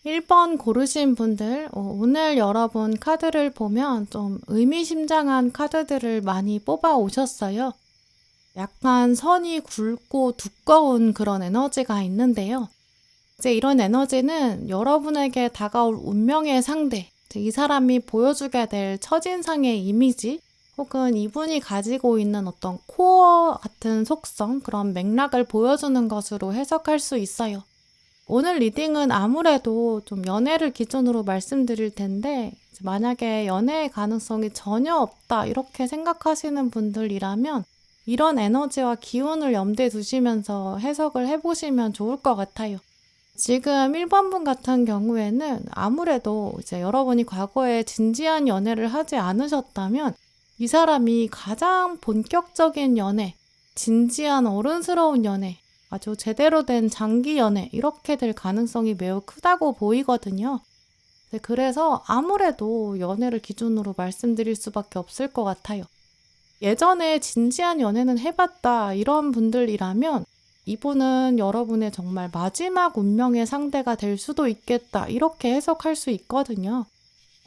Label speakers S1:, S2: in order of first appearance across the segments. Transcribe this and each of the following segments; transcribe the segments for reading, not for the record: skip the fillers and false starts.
S1: 1번 고르신 분들, 오늘 여러분 카드를 보면 좀 의미심장한 카드들을 많이 뽑아 오셨어요. 약간 선이 굵고 두꺼운 그런 에너지가 있는데요. 이제 이런 에너지는 여러분에게 다가올 운명의 상대, 이 사람이 보여주게 될 첫인상의 이미지, 혹은 이분이 가지고 있는 어떤 코어 같은 속성, 그런 맥락을 보여주는 것으로 해석할 수 있어요. 오늘 리딩은 아무래도 좀 연애를 기준으로 말씀드릴 텐데, 만약에 연애의 가능성이 전혀 없다 이렇게 생각하시는 분들이라면 이런 에너지와 기운을 염두에 두시면서 해석을 해보시면 좋을 것 같아요. 지금 1번 분 같은 경우에는 아무래도 이제 여러분이 과거에 진지한 연애를 하지 않으셨다면 이 사람이 가장 본격적인 연애, 진지한 어른스러운 연애, 아주 제대로 된 장기 연애 이렇게 될 가능성이 매우 크다고 보이거든요. 그래서 아무래도 연애를 기준으로 말씀드릴 수밖에 없을 것 같아요. 예전에 진지한 연애는 해봤다 이런 분들이라면 이분은 여러분의 정말 마지막 운명의 상대가 될 수도 있겠다 이렇게 해석할 수 있거든요.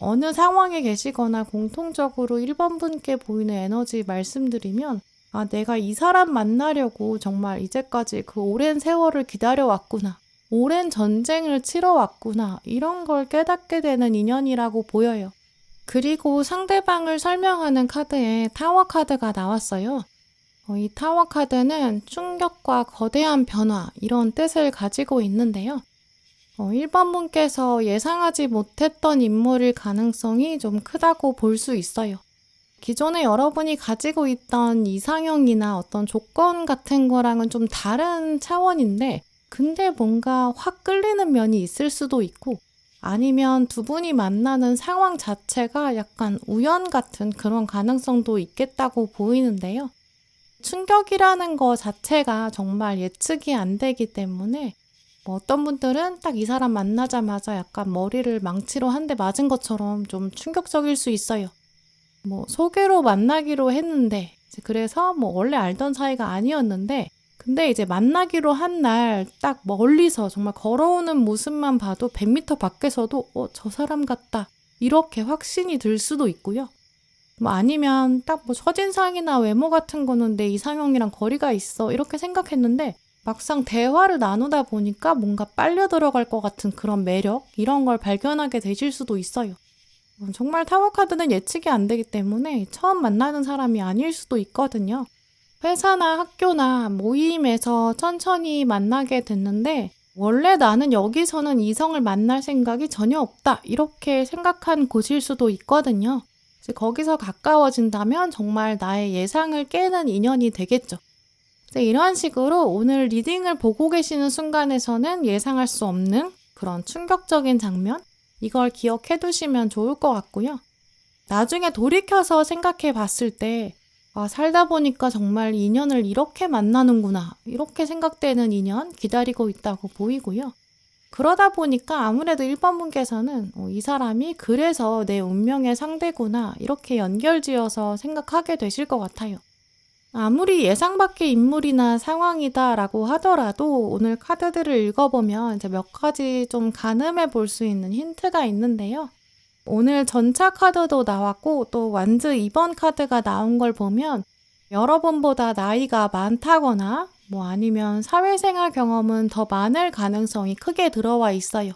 S1: 어느 상황에 계시거나 공통적으로 1번 분께 보이는 에너지 말씀드리면 내가 이 사람 만나려고 정말 이제까지 그 오랜 세월을 기다려왔구나. 오랜 전쟁을 치러왔구나. 이런 걸 깨닫게 되는 인연이라고 보여요. 그리고 상대방을 설명하는 카드에 타워 카드가 나왔어요. 이 타워 카드는 충격과 거대한 변화 이런 뜻을 가지고 있는데요. 1번 분께서 예상하지 못했던 인물일 가능성이 좀 크다고 볼 수 있어요. 기존에 여러분이 가지고 있던 이상형이나 어떤 조건 같은 거랑은 좀 다른 차원인데 근데 뭔가 확 끌리는 면이 있을 수도 있고 아니면 두 분이 만나는 상황 자체가 약간 우연 같은 그런 가능성도 있겠다고 보이는데요. 충격이라는 거 자체가 정말 예측이 안 되기 때문에 어떤 분들은 딱 이 사람 만나자마자 약간 머리를 망치로 한 대 맞은 것처럼 좀 충격적일 수 있어요. 소개로 만나기로 했는데 그래서 원래 알던 사이가 아니었는데 근데 이제 만나기로 한 날 딱 멀리서 정말 걸어오는 모습만 봐도 100m 밖에서도 저 사람 같다 이렇게 확신이 들 수도 있고요. 아니면 딱 첫인상이나 외모 같은 거는 내 이상형이랑 거리가 있어 이렇게 생각했는데 막상 대화를 나누다 보니까 뭔가 빨려 들어갈 것 같은 그런 매력 이런 걸 발견하게 되실 수도 있어요. 정말 타워 카드는 예측이 안 되기 때문에 처음 만나는 사람이 아닐 수도 있거든요. 회사나 학교나 모임에서 천천히 만나게 됐는데 원래 나는 여기서는 이성을 만날 생각이 전혀 없다 이렇게 생각한 곳일 수도 있거든요. 거기서 가까워진다면 정말 나의 예상을 깨는 인연이 되겠죠. 이런 식으로 오늘 리딩을 보고 계시는 순간에서는 예상할 수 없는 그런 충격적인 장면 이걸 기억해 두시면 좋을 것 같고요. 나중에 돌이켜서 생각해 봤을 때 살다 보니까 정말 인연을 이렇게 만나는구나 이렇게 생각되는 인연 기다리고 있다고 보이고요. 그러다 보니까 아무래도 1번 분께서는 이 사람이 그래서 내 운명의 상대구나 이렇게 연결지어서 생각하게 되실 것 같아요. 아무리 예상 밖의 인물이나 상황이다 라고 하더라도 오늘 카드들을 읽어보면 이제 몇 가지 좀 가늠해 볼 수 있는 힌트가 있는데요. 오늘 전차 카드도 나왔고 또 완즈 2번 카드가 나온 걸 보면 여러분보다 나이가 많다거나 아니면 사회생활 경험은 더 많을 가능성이 크게 들어와 있어요.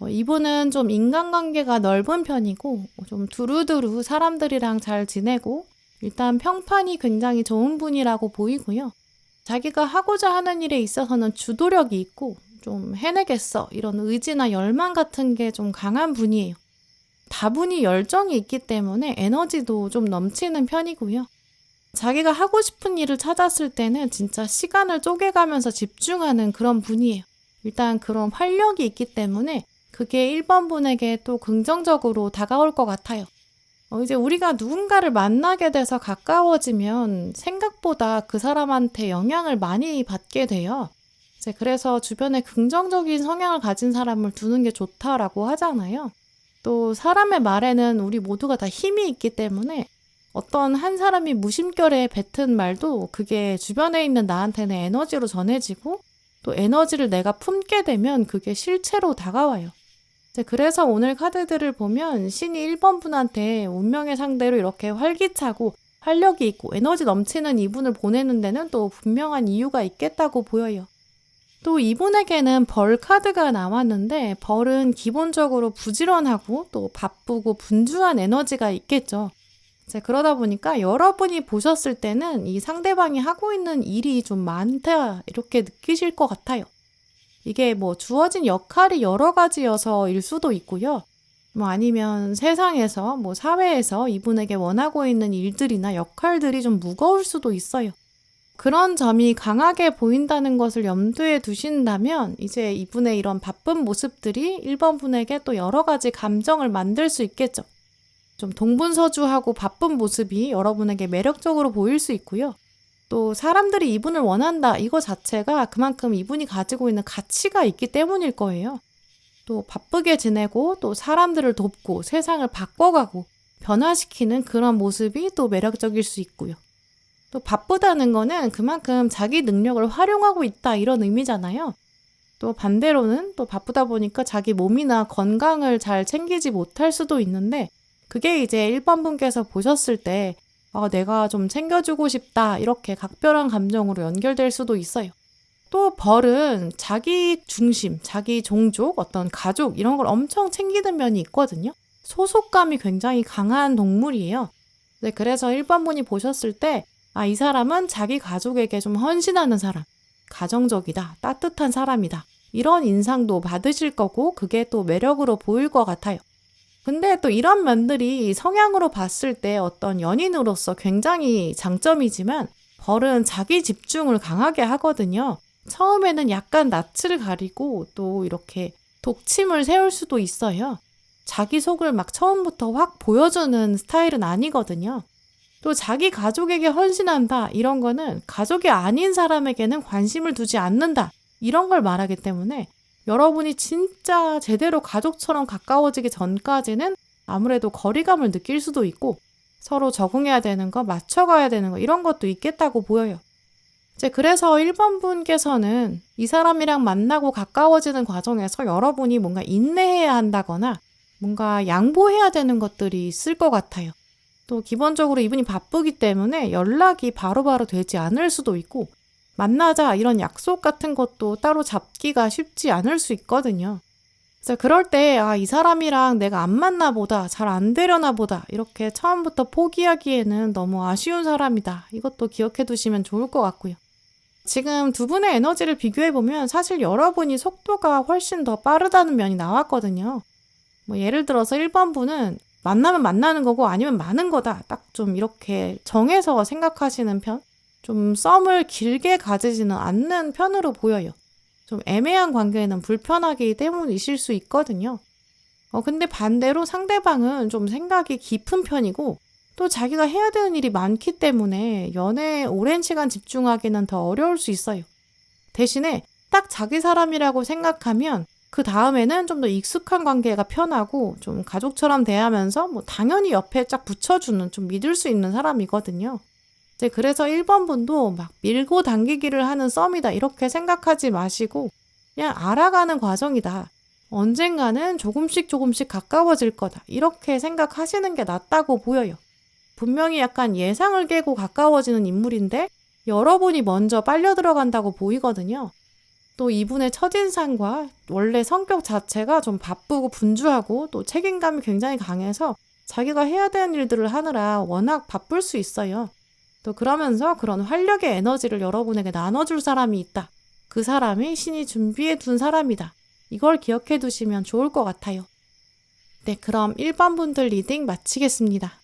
S1: 이분은 좀 인간관계가 넓은 편이고 좀 두루두루 사람들이랑 잘 지내고 일단 평판이 굉장히 좋은 분이라고 보이고요. 자기가 하고자 하는 일에 있어서는 주도력이 있고 좀 해내겠어 이런 의지나 열망 같은 게 좀 강한 분이에요. 다분히 열정이 있기 때문에 에너지도 좀 넘치는 편이고요. 자기가 하고 싶은 일을 찾았을 때는 진짜 시간을 쪼개가면서 집중하는 그런 분이에요. 일단 그런 활력이 있기 때문에 그게 1번 분에게 또 긍정적으로 다가올 것 같아요. 이제 우리가 누군가를 만나게 돼서 가까워지면 생각보다 그 사람한테 영향을 많이 받게 돼요. 그래서 주변에 긍정적인 성향을 가진 사람을 두는 게 좋다라고 하잖아요. 또 사람의 말에는 우리 모두가 다 힘이 있기 때문에 어떤 한 사람이 무심결에 뱉은 말도 그게 주변에 있는 나한테는 에너지로 전해지고 또 에너지를 내가 품게 되면 그게 실체로 다가와요. 그래서 오늘 카드들을 보면 신이 1번 분한테 운명의 상대로 이렇게 활기차고 활력이 있고 에너지 넘치는 이분을 보내는 데는 또 분명한 이유가 있겠다고 보여요. 또 이분에게는 벌 카드가 나왔는데 벌은 기본적으로 부지런하고 또 바쁘고 분주한 에너지가 있겠죠. 그러다 보니까 여러분이 보셨을 때는 이 상대방이 하고 있는 일이 좀 많다 이렇게 느끼실 것 같아요. 이게 주어진 역할이 여러 가지여서일 수도 있고요. 아니면 세상에서 사회에서 이분에게 원하고 있는 일들이나 역할들이 좀 무거울 수도 있어요. 그런 점이 강하게 보인다는 것을 염두에 두신다면 이제 이분의 이런 바쁜 모습들이 1번 분에게 또 여러 가지 감정을 만들 수 있겠죠. 좀 동분서주하고 바쁜 모습이 여러분에게 매력적으로 보일 수 있고요. 또 사람들이 이분을 원한다 이거 자체가 그만큼 이분이 가지고 있는 가치가 있기 때문일 거예요. 또 바쁘게 지내고 또 사람들을 돕고 세상을 바꿔가고 변화시키는 그런 모습이 또 매력적일 수 있고요. 또 바쁘다는 거는 그만큼 자기 능력을 활용하고 있다 이런 의미잖아요. 또 반대로는 또 바쁘다 보니까 자기 몸이나 건강을 잘 챙기지 못할 수도 있는데 그게 이제 1번 분께서 보셨을 때 내가 좀 챙겨주고 싶다 이렇게 각별한 감정으로 연결될 수도 있어요. 또 벌은 자기 중심, 자기 종족, 어떤 가족 이런 걸 엄청 챙기는 면이 있거든요. 소속감이 굉장히 강한 동물이에요. 그래서 1번 분이 보셨을 때 이 사람은 자기 가족에게 좀 헌신하는 사람, 가정적이다, 따뜻한 사람이다 이런 인상도 받으실 거고 그게 또 매력으로 보일 것 같아요. 근데 또 이런 면들이 성향으로 봤을 때 어떤 연인으로서 굉장히 장점이지만 벌은 자기 집중을 강하게 하거든요. 처음에는 약간 낯을 가리고 또 이렇게 독침을 세울 수도 있어요. 자기 속을 막 처음부터 확 보여주는 스타일은 아니거든요. 또 자기 가족에게 헌신한다 이런 거는 가족이 아닌 사람에게는 관심을 두지 않는다 이런 걸 말하기 때문에 여러분이 진짜 제대로 가족처럼 가까워지기 전까지는 아무래도 거리감을 느낄 수도 있고 서로 적응해야 되는 거, 맞춰가야 되는 거 이런 것도 있겠다고 보여요. 그래서 1번 분께서는 이 사람이랑 만나고 가까워지는 과정에서 여러분이 뭔가 인내해야 한다거나 뭔가 양보해야 되는 것들이 있을 것 같아요. 또 기본적으로 이분이 바쁘기 때문에 연락이 바로바로 되지 않을 수도 있고 만나자 이런 약속 같은 것도 따로 잡기가 쉽지 않을 수 있거든요. 그래서 그럴 때 이 사람이랑 내가 안 맞나 보다, 잘 안 되려나 보다 이렇게 처음부터 포기하기에는 너무 아쉬운 사람이다. 이것도 기억해 두시면 좋을 것 같고요. 지금 두 분의 에너지를 비교해보면 사실 여러분이 속도가 훨씬 더 빠르다는 면이 나왔거든요. 예를 들어서 1번 분은 만나면 만나는 거고 아니면 마는 거다. 딱 좀 이렇게 정해서 생각하시는 편? 좀 썸을 길게 가지지는 않는 편으로 보여요. 좀 애매한 관계에는 불편하기 때문이실 수 있거든요. 근데 반대로 상대방은 좀 생각이 깊은 편이고 또 자기가 해야 되는 일이 많기 때문에 연애에 오랜 시간 집중하기는 더 어려울 수 있어요. 대신에 딱 자기 사람이라고 생각하면 그 다음에는 좀 더 익숙한 관계가 편하고 좀 가족처럼 대하면서 당연히 옆에 쫙 붙여주는 좀 믿을 수 있는 사람이거든요. 그래서 1번 분도 막 밀고 당기기를 하는 썸이다 이렇게 생각하지 마시고 그냥 알아가는 과정이다. 언젠가는 조금씩 가까워질 거다. 이렇게 생각하시는 게 낫다고 보여요. 분명히 약간 예상을 깨고 가까워지는 인물인데 여러분이 먼저 빨려 들어간다고 보이거든요. 또 이분의 첫인상과 원래 성격 자체가 좀 바쁘고 분주하고 또 책임감이 굉장히 강해서 자기가 해야 되는 일들을 하느라 워낙 바쁠 수 있어요. 또 그러면서 그런 활력의 에너지를 여러분에게 나눠줄 사람이 있다. 그 사람이 신이 준비해 둔 사람이다. 이걸 기억해 두시면 좋을 것 같아요. 네, 그럼 1번 분들 리딩 마치겠습니다.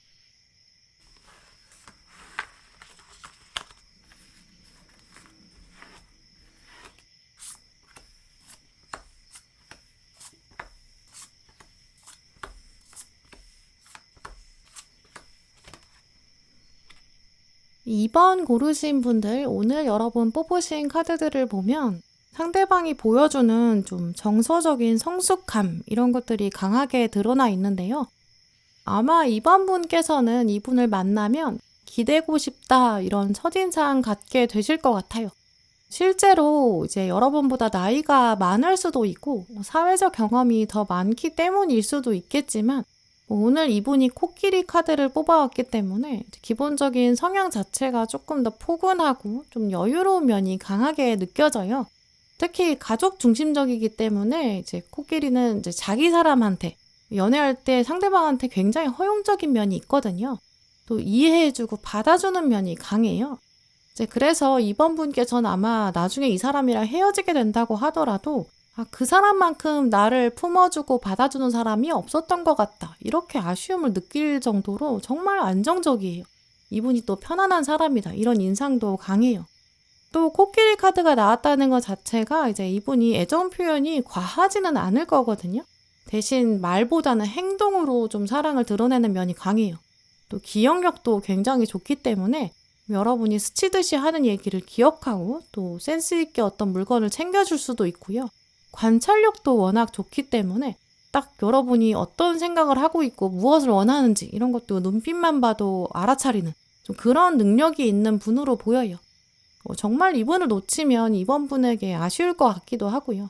S1: (2번) 고르신 분들 오늘 여러분 뽑으신 카드들을 보면 상대방이 보여주는 좀 정서적인 성숙함 이런 것들이 강하게 드러나 있는데요. 아마 2번 분께서는 이분을 만나면 기대고 싶다 이런 첫인상 갖게 되실 것 같아요. 실제로 이제 여러분보다 나이가 많을 수도 있고 사회적 경험이 더 많기 때문일 수도 있겠지만 오늘 이분이 코끼리 카드를 뽑아왔기 때문에 기본적인 성향 자체가 조금 더 포근하고 좀 여유로운 면이 강하게 느껴져요. 특히 가족 중심적이기 때문에 이제 코끼리는 이제 자기 사람한테 연애할 때 상대방한테 굉장히 허용적인 면이 있거든요. 또 이해해주고 받아주는 면이 강해요. 이제 그래서 이번 분께서는 아마 나중에 이 사람이랑 헤어지게 된다고 하더라도 그 사람만큼 나를 품어주고 받아주는 사람이 없었던 것 같다. 이렇게 아쉬움을 느낄 정도로 정말 안정적이에요. 이분이 또 편안한 사람이다. 이런 인상도 강해요. 또 코끼리 카드가 나왔다는 것 자체가 이제 이분이 애정 표현이 과하지는 않을 거거든요. 대신 말보다는 행동으로 좀 사랑을 드러내는 면이 강해요. 또 기억력도 굉장히 좋기 때문에 여러분이 스치듯이 하는 얘기를 기억하고 또 센스 있게 어떤 물건을 챙겨줄 수도 있고요. 관찰력도 워낙 좋기 때문에 딱 여러분이 어떤 생각을 하고 있고 무엇을 원하는지 이런 것도 눈빛만 봐도 알아차리는 좀 그런 능력이 있는 분으로 보여요. 정말 이분을 놓치면 이번 분에게 아쉬울 것 같기도 하고요.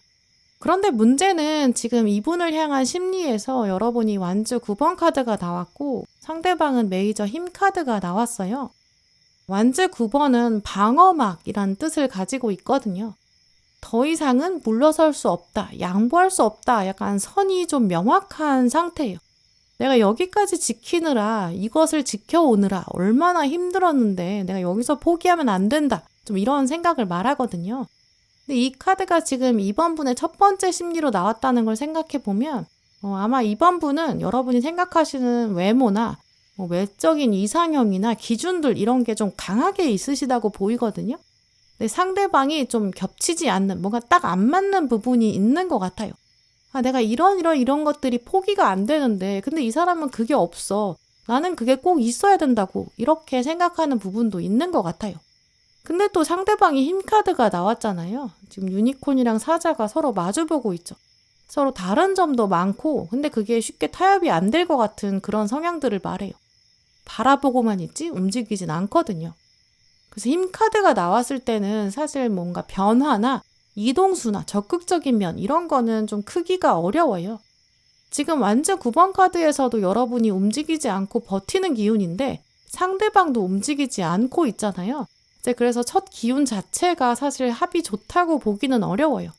S1: 그런데 문제는 지금 이분을 향한 심리에서 여러분이 완주 9번 카드가 나왔고 상대방은 메이저 힘 카드가 나왔어요. 완주 9번은 방어막이란 뜻을 가지고 있거든요. 더 이상은 물러설 수 없다, 양보할 수 없다, 약간 선이 좀 명확한 상태예요. 내가 여기까지 지키느라, 이것을 지켜오느라 얼마나 힘들었는데 내가 여기서 포기하면 안 된다. 좀 이런 생각을 말하거든요. 근데 이 카드가 지금 이번 분의 첫 번째 심리로 나왔다는 걸 생각해보면 아마 이번 분은 여러분이 생각하시는 외모나 외적인 이상형이나 기준들 이런 게 좀 강하게 있으시다고 보이거든요. 근데 상대방이 좀 겹치지 않는 뭔가 딱 안 맞는 부분이 있는 것 같아요. 내가 이런 것들이 포기가 안 되는데 근데 이 사람은 그게 없어. 나는 그게 꼭 있어야 된다고 이렇게 생각하는 부분도 있는 것 같아요. 근데 또 상대방이 힘 카드가 나왔잖아요. 지금 유니콘이랑 사자가 서로 마주보고 있죠. 서로 다른 점도 많고 근데 그게 쉽게 타협이 안 될 것 같은 그런 성향들을 말해요. 바라보고만 있지 움직이진 않거든요. 그래서 힘 카드가 나왔을 때는 사실 뭔가 변화나 이동수나 적극적인 면 이런 거는 좀 크기가 어려워요. 지금 완주 9번 카드에서도 여러분이 움직이지 않고 버티는 기운인데 상대방도 움직이지 않고 있잖아요. 이제 그래서 첫 기운 자체가 사실 합이 좋다고 보기는 어려워요.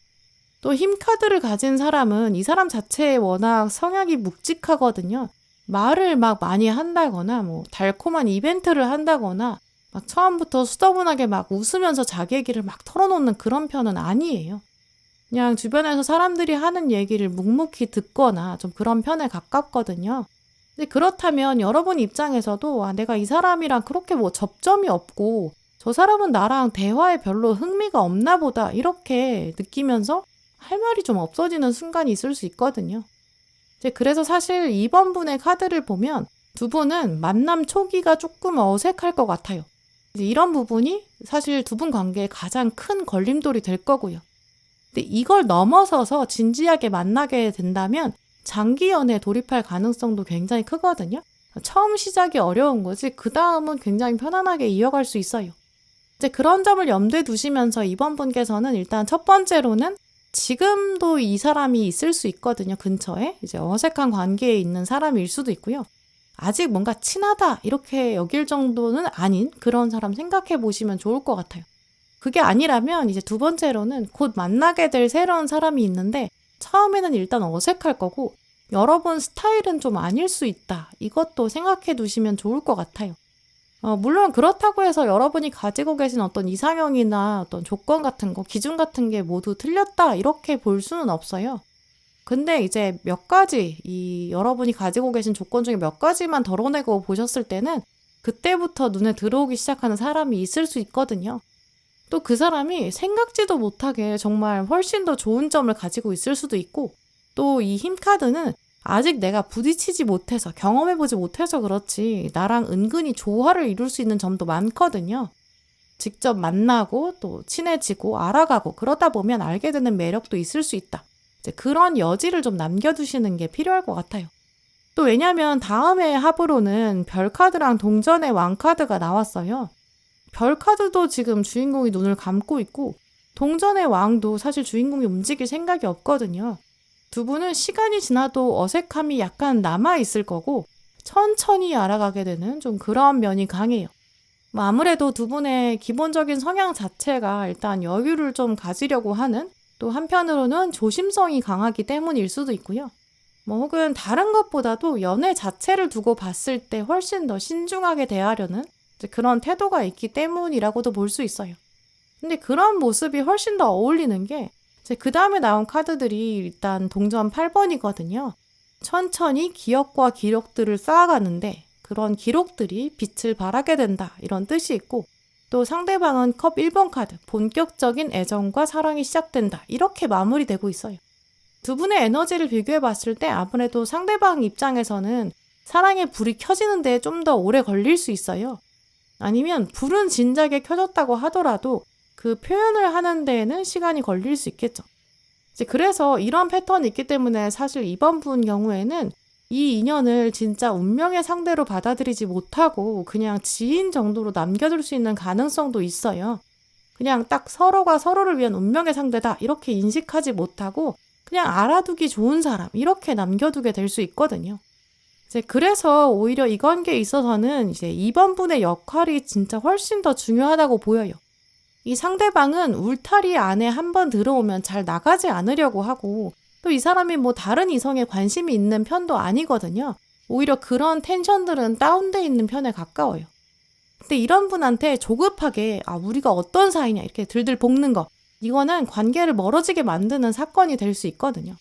S1: 또 힘 카드를 가진 사람은 이 사람 자체에 워낙 성향이 묵직하거든요. 말을 막 많이 한다거나 달콤한 이벤트를 한다거나 막 처음부터 수더분하게 막 웃으면서 자기 얘기를 막 털어놓는 그런 편은 아니에요. 그냥 주변에서 사람들이 하는 얘기를 묵묵히 듣거나 좀 그런 편에 가깝거든요. 근데 그렇다면 여러분 입장에서도 내가 이 사람이랑 그렇게 접점이 없고 저 사람은 나랑 대화에 별로 흥미가 없나 보다 이렇게 느끼면서 할 말이 좀 없어지는 순간이 있을 수 있거든요. 그래서 사실 이번 분의 카드를 보면 두 분은 만남 초기가 조금 어색할 것 같아요. 이런 부분이 사실 두 분 관계에 가장 큰 걸림돌이 될 거고요. 근데 이걸 넘어서서 진지하게 만나게 된다면 장기 연애에 돌입할 가능성도 굉장히 크거든요. 처음 시작이 어려운 거지 그 다음은 굉장히 편안하게 이어갈 수 있어요. 이제 그런 점을 염두에 두시면서 이번 분께서는 일단 첫 번째로는 지금도 이 사람이 있을 수 있거든요. 근처에 이제 어색한 관계에 있는 사람일 수도 있고요. 아직 뭔가 친하다 이렇게 여길 정도는 아닌 그런 사람 생각해 보시면 좋을 것 같아요. 그게 아니라면 이제 두 번째로는 곧 만나게 될 새로운 사람이 있는데 처음에는 일단 어색할 거고 여러분 스타일은 좀 아닐 수 있다. 이것도 생각해 두시면 좋을 것 같아요. 물론 그렇다고 해서 여러분이 가지고 계신 어떤 이상형이나 어떤 조건 같은 거, 기준 같은 게 모두 틀렸다 이렇게 볼 수는 없어요. 근데 이제 몇 가지 여러분이 가지고 계신 조건 중에 몇 가지만 덜어내고 보셨을 때는 그때부터 눈에 들어오기 시작하는 사람이 있을 수 있거든요. 또 그 사람이 생각지도 못하게 정말 훨씬 더 좋은 점을 가지고 있을 수도 있고 또 이 힘 카드는 아직 내가 부딪히지 못해서 경험해보지 못해서 그렇지 나랑 은근히 조화를 이룰 수 있는 점도 많거든요. 직접 만나고 또 친해지고 알아가고 그러다 보면 알게 되는 매력도 있을 수 있다. 이제 그런 여지를 좀 남겨두시는 게 필요할 것 같아요. 또 왜냐면 다음에 합으로는 별카드랑 동전의 왕카드가 나왔어요. 별카드도 지금 주인공이 눈을 감고 있고 동전의 왕도 사실 주인공이 움직일 생각이 없거든요. 두 분은 시간이 지나도 어색함이 약간 남아있을 거고 천천히 알아가게 되는 좀 그런 면이 강해요. 아무래도 두 분의 기본적인 성향 자체가 일단 여유를 좀 가지려고 하는, 또 한편으로는 조심성이 강하기 때문일 수도 있고요. 혹은 다른 것보다도 연애 자체를 두고 봤을 때 훨씬 더 신중하게 대하려는 그런 태도가 있기 때문이라고도 볼 수 있어요. 근데 그런 모습이 훨씬 더 어울리는 게 그 다음에 나온 카드들이 일단 동전 8번이거든요. 천천히 기억과 기록들을 쌓아가는데 그런 기록들이 빛을 발하게 된다, 이런 뜻이 있고, 또 상대방은 컵 1번 카드, 본격적인 애정과 사랑이 시작된다, 이렇게 마무리되고 있어요. 두 분의 에너지를 비교해 봤을 때 아무래도 상대방 입장에서는 사랑의 불이 켜지는 데 좀 더 오래 걸릴 수 있어요. 아니면 불은 진작에 켜졌다고 하더라도 그 표현을 하는 데에는 시간이 걸릴 수 있겠죠. 그래서 이런 패턴이 있기 때문에 사실 이번 분 경우에는 이 인연을 진짜 운명의 상대로 받아들이지 못하고 그냥 지인 정도로 남겨둘 수 있는 가능성도 있어요. 그냥 딱 서로가 서로를 위한 운명의 상대다, 이렇게 인식하지 못하고 그냥 알아두기 좋은 사람, 이렇게 남겨두게 될 수 있거든요. 그래서 오히려 이 관계에 있어서는 이번 분의 역할이 진짜 훨씬 더 중요하다고 보여요. 이 상대방은 울타리 안에 한번 들어오면 잘 나가지 않으려고 하고, 또 이 사람이 다른 이성에 관심이 있는 편도 아니거든요. 오히려 그런 텐션들은 다운돼 있는 편에 가까워요. 근데 이런 분한테 조급하게 우리가 어떤 사이냐 이렇게 들들 볶는 거, 이거는 관계를 멀어지게 만드는 사건이 될 수 있거든요.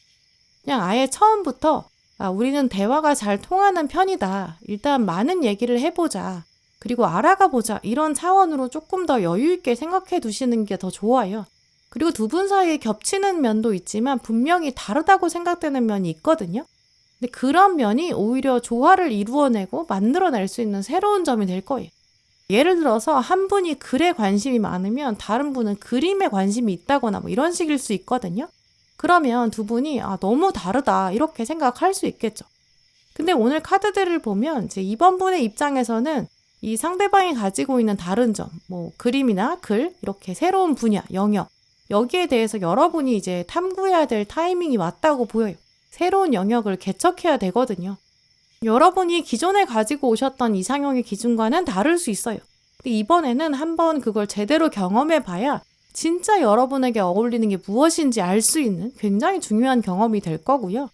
S1: 그냥 아예 처음부터 우리는 대화가 잘 통하는 편이다, 일단 많은 얘기를 해보자, 그리고 알아가 보자, 이런 차원으로 조금 더 여유 있게 생각해 두시는 게 더 좋아요. 그리고 두 분 사이에 겹치는 면도 있지만 분명히 다르다고 생각되는 면이 있거든요. 근데 그런 면이 오히려 조화를 이루어내고 만들어낼 수 있는 새로운 점이 될 거예요. 예를 들어서 한 분이 글에 관심이 많으면 다른 분은 그림에 관심이 있다거나 이런 식일 수 있거든요. 그러면 두 분이 너무 다르다, 이렇게 생각할 수 있겠죠. 근데 오늘 카드들을 보면 이번 분의 입장에서는 이 상대방이 가지고 있는 다른 점, 그림이나 글, 이렇게 새로운 분야, 영역, 여기에 대해서 여러분이 탐구해야 될 타이밍이 왔다고 보여요. 새로운 영역을 개척해야 되거든요. 여러분이 기존에 가지고 오셨던 이상형의 기준과는 다를 수 있어요. 근데 이번에는 한번 그걸 제대로 경험해 봐야 진짜 여러분에게 어울리는 게 무엇인지 알 수 있는 굉장히 중요한 경험이 될 거고요.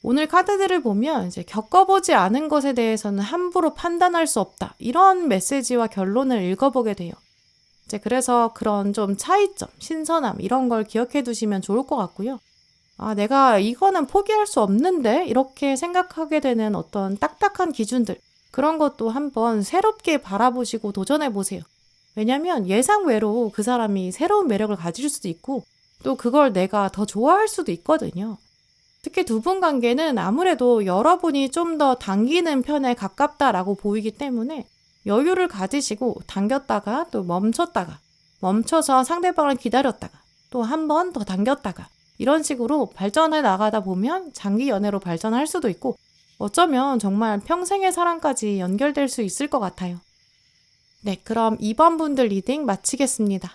S1: 오늘 카드들을 보면 겪어보지 않은 것에 대해서는 함부로 판단할 수 없다, 이런 메시지와 결론을 읽어보게 돼요. 그래서 그런 좀 차이점, 신선함, 이런 걸 기억해 두시면 좋을 것 같고요. 내가 이거는 포기할 수 없는데, 이렇게 생각하게 되는 어떤 딱딱한 기준들, 그런 것도 한번 새롭게 바라보시고 도전해 보세요. 왜냐면 예상 외로 그 사람이 새로운 매력을 가질 수도 있고, 또 그걸 내가 더 좋아할 수도 있거든요. 특히 두 분 관계는 아무래도 여러분이 좀 더 당기는 편에 가깝다라고 보이기 때문에 여유를 가지시고 당겼다가 또 멈춰서 상대방을 기다렸다가 또 한 번 더 당겼다가, 이런 식으로 발전해 나가다 보면 장기 연애로 발전할 수도 있고, 어쩌면 정말 평생의 사랑까지 연결될 수 있을 것 같아요. 네, 그럼 2번 분들 리딩 마치겠습니다.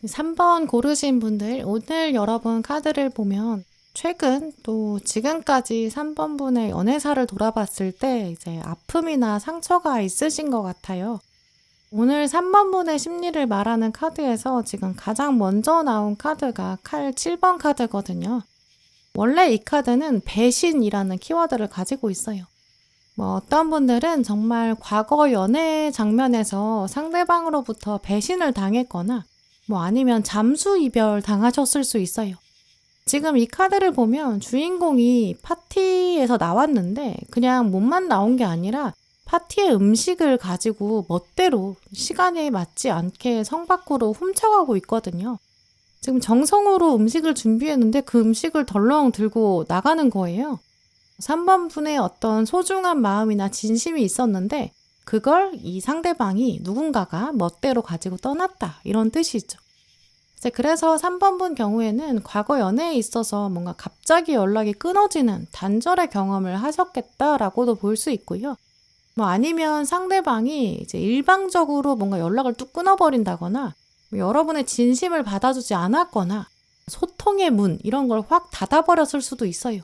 S1: 네, 3번 고르신 분들, 오늘 여러분 카드를 보면 최근 또 지금까지 3번 분의 연애사를 돌아봤을 때 아픔이나 상처가 있으신 것 같아요. 오늘 3번 분의 심리를 말하는 카드에서 지금 가장 먼저 나온 카드가 칼 7번 카드거든요. 원래 이 카드는 배신이라는 키워드를 가지고 있어요. 어떤 분들은 정말 과거 연애 장면에서 상대방으로부터 배신을 당했거나 아니면 잠수 이별 당하셨을 수 있어요. 지금 이 카드를 보면 주인공이 파티에서 나왔는데 그냥 몸만 나온 게 아니라 파티의 음식을 가지고 멋대로 시간에 맞지 않게 성 밖으로 훔쳐가고 있거든요. 지금 정성으로 음식을 준비했는데 그 음식을 덜렁 들고 나가는 거예요. 3번 분의 어떤 소중한 마음이나 진심이 있었는데 그걸 이 상대방이 누군가가 멋대로 가지고 떠났다. 이런 뜻이죠. 이제 그래서 3번 분 경우에는 과거 연애에 있어서 뭔가 갑자기 연락이 끊어지는 단절의 경험을 하셨겠다라고도 볼 수 있고요. 뭐 아니면 상대방이 이제 일방적으로 뭔가 연락을 뚝 끊어버린다거나 뭐 여러분의 진심을 받아주지 않았거나 소통의 문 이런 걸 확 닫아버렸을 수도 있어요.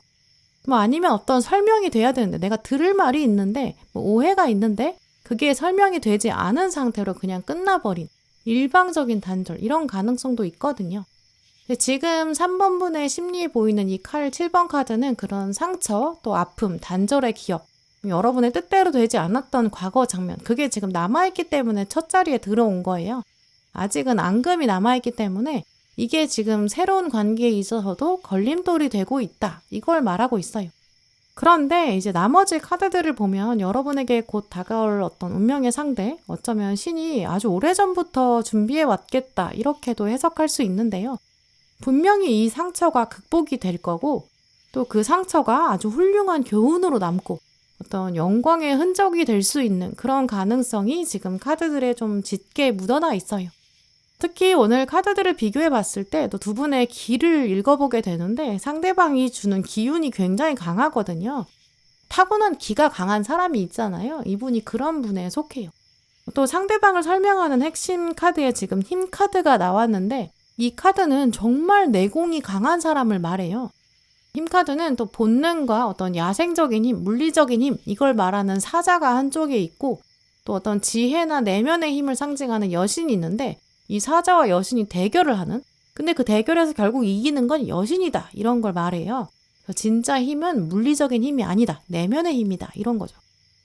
S1: 뭐 아니면 어떤 설명이 돼야 되는데 내가 들을 말이 있는데 뭐 오해가 있는데 그게 설명이 되지 않은 상태로 그냥 끝나버린 일방적인 단절 이런 가능성도 있거든요. 근데 지금 3번 분의 심리에 보이는 이 칼 7번 카드는 그런 상처 또 아픔 단절의 기억 여러분의 뜻대로 되지 않았던 과거 장면 그게 지금 남아있기 때문에 첫 자리에 들어온 거예요. 아직은 앙금이 남아있기 때문에 이게 지금 새로운 관계에 있어서도 걸림돌이 되고 있다. 이걸 말하고 있어요. 그런데 이제 나머지 카드들을 보면 여러분에게 곧 다가올 어떤 운명의 상대, 어쩌면 신이 아주 오래전부터 준비해 왔겠다. 이렇게도 해석할 수 있는데요. 분명히 이 상처가 극복이 될 거고 또 그 상처가 아주 훌륭한 교훈으로 남고 어떤 영광의 흔적이 될 수 있는 그런 가능성이 지금 카드들에 좀 짙게 묻어나 있어요. 특히 오늘 카드들을 비교해 봤을 때 또 두 분의 기를 읽어보게 되는데 상대방이 주는 기운이 굉장히 강하거든요. 타고난 기가 강한 사람이 있잖아요. 이분이 그런 분에 속해요. 또 상대방을 설명하는 핵심 카드에 지금 힘 카드가 나왔는데 이 카드는 정말 내공이 강한 사람을 말해요. 힘 카드는 또 본능과 어떤 야생적인 힘, 물리적인 힘 이걸 말하는 사자가 한쪽에 있고 또 어떤 지혜나 내면의 힘을 상징하는 여신이 있는데 이 사자와 여신이 대결을 하는 근데 그 대결에서 결국 이기는 건 여신이다 이런 걸 말해요. 그래서 진짜 힘은 물리적인 힘이 아니다. 내면의 힘이다. 이런 거죠.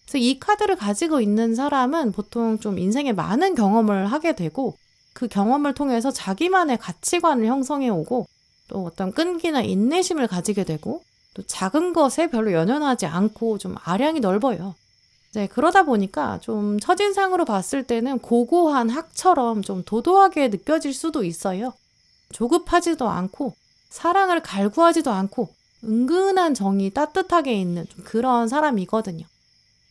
S1: 그래서 이 카드를 가지고 있는 사람은 보통 좀 인생에 많은 경험을 하게 되고 그 경험을 통해서 자기만의 가치관을 형성해 오고 또 어떤 끈기나 인내심을 가지게 되고 또 작은 것에 별로 연연하지 않고 좀 아량이 넓어요. 네, 그러다 보니까 좀 첫인상으로 봤을 때는 고고한 학처럼 좀 도도하게 느껴질 수도 있어요. 조급하지도 않고 사랑을 갈구하지도 않고 은근한 정이 따뜻하게 있는 좀 그런 사람이거든요.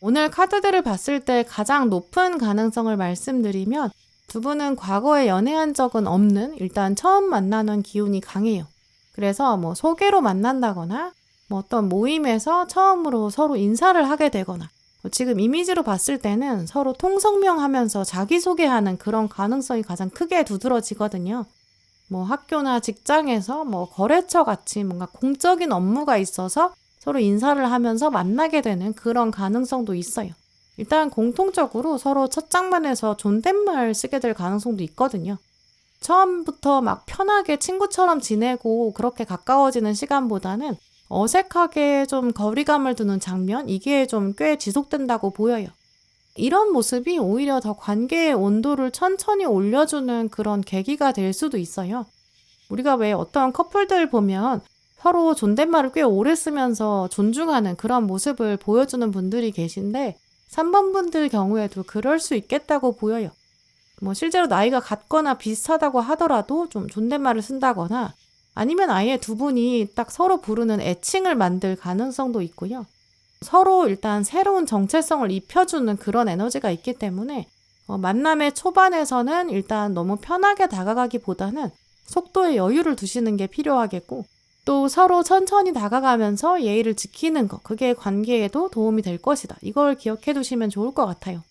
S1: 오늘 카드들을 봤을 때 가장 높은 가능성을 말씀드리면 두 분은 과거에 연애한 적은 없는 일단 처음 만나는 기운이 강해요. 그래서 뭐 소개로 만난다거나 뭐 어떤 모임에서 처음으로 서로 인사를 하게 되거나 지금 이미지로 봤을 때는 서로 통성명하면서 자기소개하는 그런 가능성이 가장 크게 두드러지거든요. 뭐 학교나 직장에서 뭐 거래처 같이 뭔가 공적인 업무가 있어서 서로 인사를 하면서 만나게 되는 그런 가능성도 있어요. 일단 공통적으로 서로 첫 장면에서 존댓말 쓰게 될 가능성도 있거든요. 처음부터 막 편하게 친구처럼 지내고 그렇게 가까워지는 시간보다는 어색하게 좀 거리감을 두는 장면, 이게 좀 꽤 지속된다고 보여요. 이런 모습이 오히려 더 관계의 온도를 천천히 올려주는 그런 계기가 될 수도 있어요. 우리가 왜 어떤 커플들 보면 서로 존댓말을 꽤 오래 쓰면서 존중하는 그런 모습을 보여주는 분들이 계신데 3번 분들 경우에도 그럴 수 있겠다고 보여요. 뭐 실제로 나이가 같거나 비슷하다고 하더라도 좀 존댓말을 쓴다거나 아니면 아예 두 분이 딱 서로 부르는 애칭을 만들 가능성도 있고요. 서로 일단 새로운 정체성을 입혀주는 그런 에너지가 있기 때문에 만남의 초반에서는 일단 너무 편하게 다가가기보다는 속도에 여유를 두시는 게 필요하겠고 또 서로 천천히 다가가면서 예의를 지키는 거 그게 관계에도 도움이 될 것이다. 이걸 기억해 두시면 좋을 것 같아요.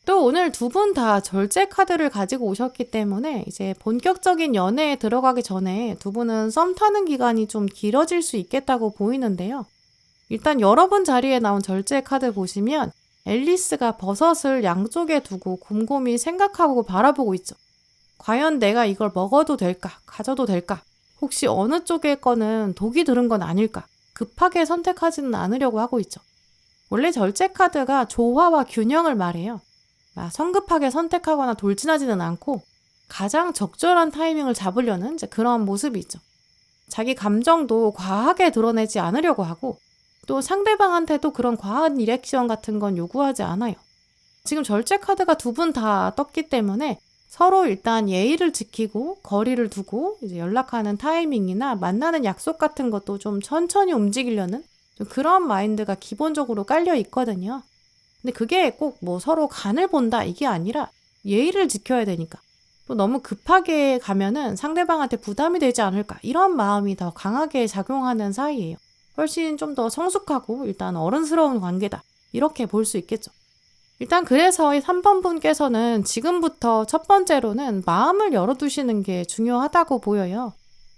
S1: 또 오늘 두 분 다 절제 카드를 가지고 오셨기 때문에 이제 본격적인 연애에 들어가기 전에 두 분은 썸 타는 기간이 좀 길어질 수 있겠다고 보이는데요. 일단 여러분 자리에 나온 절제 카드 보시면 앨리스가 버섯을 양쪽에 두고 곰곰이 생각하고 바라보고 있죠. 과연 내가 이걸 먹어도 될까? 가져도 될까? 혹시 어느 쪽의 거는 독이 들은 건 아닐까? 급하게 선택하지는 않으려고 하고 있죠. 원래 절제 카드가 조화와 균형을 말해요. 성급하게 선택하거나 돌진하지는 않고 가장 적절한 타이밍을 잡으려는 이제 그런 모습이 있죠. 자기 감정도 과하게 드러내지 않으려고 하고 또 상대방한테도 그런 과한 리액션 같은 건 요구하지 않아요. 지금 절제 카드가 두 분 다 떴기 때문에 서로 일단 예의를 지키고 거리를 두고 이제 연락하는 타이밍이나 만나는 약속 같은 것도 좀 천천히 움직이려는 좀 그런 마인드가 기본적으로 깔려 있거든요. 근데 그게 꼭 뭐 서로 간을 본다 이게 아니라 예의를 지켜야 되니까. 또 너무 급하게 가면은 상대방한테 부담이 되지 않을까 이런 마음이 더 강하게 작용하는 사이예요. 훨씬 좀 더 성숙하고 일단 어른스러운 관계다. 이렇게 볼 수 있겠죠. 일단 그래서 이 3번 분께서는 지금부터 첫 번째로는 마음을 열어두시는 게 중요하다고 보여요.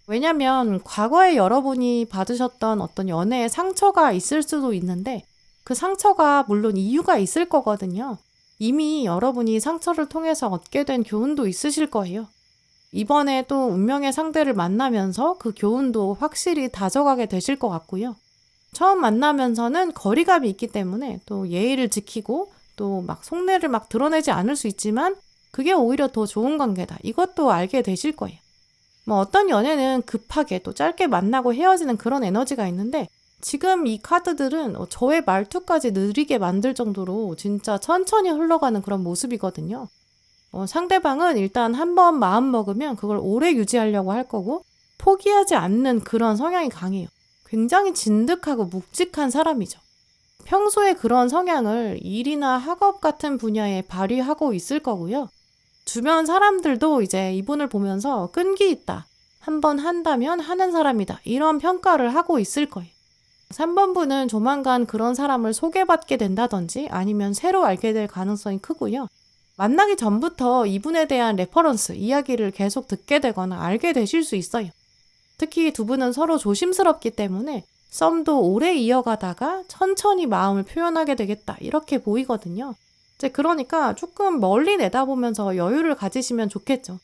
S1: 왜냐면 과거에 여러분이 받으셨던 어떤 연애의 상처가 있을 수도 있는데 그 상처가 물론 이유가 있을 거거든요. 이미 여러분이 상처를 통해서 얻게 된 교훈도 있으실 거예요. 이번에 또 운명의 상대를 만나면서 그 교훈도 확실히 다져가게 되실 것 같고요. 처음 만나면서는 거리감이 있기 때문에 또 예의를 지키고 또 막 속내를 막 드러내지 않을 수 있지만 그게 오히려 더 좋은 관계다. 이것도 알게 되실 거예요. 뭐 어떤 연애는 급하게 또 짧게 만나고 헤어지는 그런 에너지가 있는데 지금 이 카드들은 저의 말투까지 느리게 만들 정도로 진짜 천천히 흘러가는 그런 모습이거든요. 상대방은 일단 한번 마음 먹으면 그걸 오래 유지하려고 할 거고 포기하지 않는 그런 성향이 강해요. 굉장히 진득하고 묵직한 사람이죠. 평소에 그런 성향을 일이나 학업 같은 분야에 발휘하고 있을 거고요. 주변 사람들도 이제 이분을 보면서 끈기 있다. 한번 한다면 하는 사람이다. 이런 평가를 하고 있을 거예요. 3번 분은 조만간 그런 사람을 소개받게 된다든지 아니면 새로 알게 될 가능성이 크고요. 만나기 전부터 이분에 대한 레퍼런스, 이야기를 계속 듣게 되거나 알게 되실 수 있어요. 특히 두 분은 서로 조심스럽기 때문에 썸도 오래 이어가다가 천천히 마음을 표현하게 되겠다. 이렇게 보이거든요. 이제 그러니까 조금 멀리 내다보면서 여유를 가지시면 좋겠죠.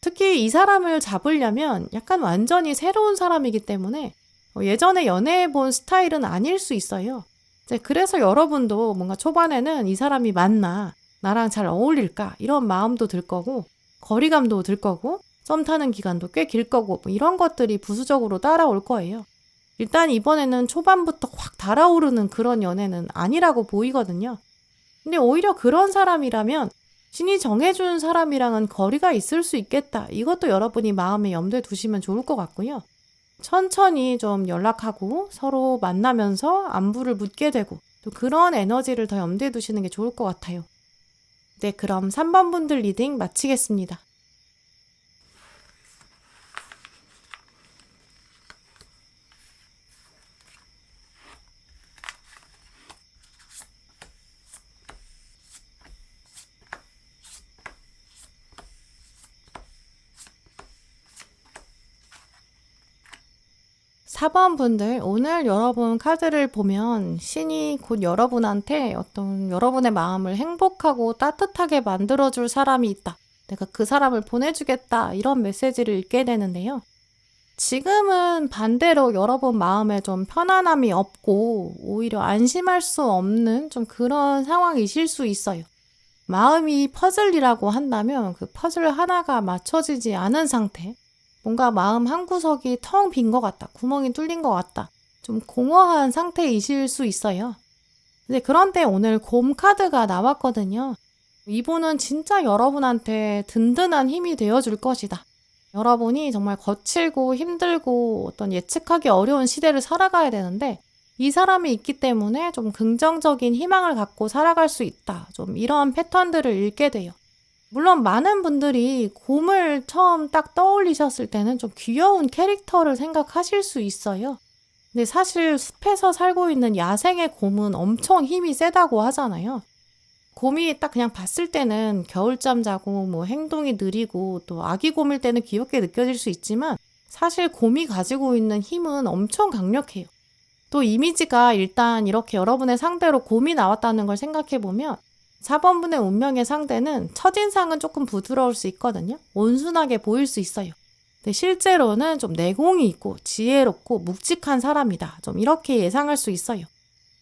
S1: 특히 이 사람을 잡으려면 약간 완전히 새로운 사람이기 때문에 예전에 연애해본 스타일은 아닐 수 있어요. 이제 그래서 여러분도 뭔가 초반에는 이 사람이 맞나, 나랑 잘 어울릴까 이런 마음도 들 거고 거리감도 들 거고 썸 타는 기간도 꽤 길 거고 뭐 이런 것들이 부수적으로 따라올 거예요. 일단 이번에는 초반부터 확 달아오르는 그런 연애는 아니라고 보이거든요. 근데 오히려 그런 사람이라면 신이 정해준 사람이랑은 거리가 있을 수 있겠다. 이것도 여러분이 마음에 염두에 두시면 좋을 것 같고요. 천천히 좀 연락하고 서로 만나면서 안부를 묻게 되고 또 그런 에너지를 더 염두에 두시는 게 좋을 것 같아요. 네, 그럼 3번 분들 리딩 마치겠습니다. 4번 분들, 오늘 여러분 카드를 보면 신이 곧 여러분한테 어떤 여러분의 마음을 행복하고 따뜻하게 만들어줄 사람이 있다. 내가 그 사람을 보내주겠다. 이런 메시지를 읽게 되는데요. 지금은 반대로 여러분 마음에 좀 편안함이 없고 오히려 안심할 수 없는 좀 그런 상황이실 수 있어요. 마음이 퍼즐이라고 한다면 그 퍼즐 하나가 맞춰지지 않은 상태. 뭔가 마음 한구석이 텅 빈 것 같다. 구멍이 뚫린 것 같다. 좀 공허한 상태이실 수 있어요. 근데 그런데 오늘 곰 카드가 나왔거든요. 이분은 진짜 여러분한테 든든한 힘이 되어줄 것이다. 여러분이 정말 거칠고 힘들고 어떤 예측하기 어려운 시대를 살아가야 되는데 이 사람이 있기 때문에 좀 긍정적인 희망을 갖고 살아갈 수 있다. 좀 이런 패턴들을 읽게 돼요. 물론 많은 분들이 곰을 처음 딱 떠올리셨을 때는 좀 귀여운 캐릭터를 생각하실 수 있어요. 근데 사실 숲에서 살고 있는 야생의 곰은 엄청 힘이 세다고 하잖아요. 곰이 딱 그냥 봤을 때는 겨울잠 자고 뭐 행동이 느리고 또 아기 곰일 때는 귀엽게 느껴질 수 있지만 사실 곰이 가지고 있는 힘은 엄청 강력해요. 또 이미지가 일단 이렇게 여러분의 상대로 곰이 나왔다는 걸 생각해보면 4번분의 운명의 상대는 첫인상은 조금 부드러울 수 있거든요. 온순하게 보일 수 있어요. 근데 실제로는 좀 내공이 있고 지혜롭고 묵직한 사람이다. 좀 이렇게 예상할 수 있어요.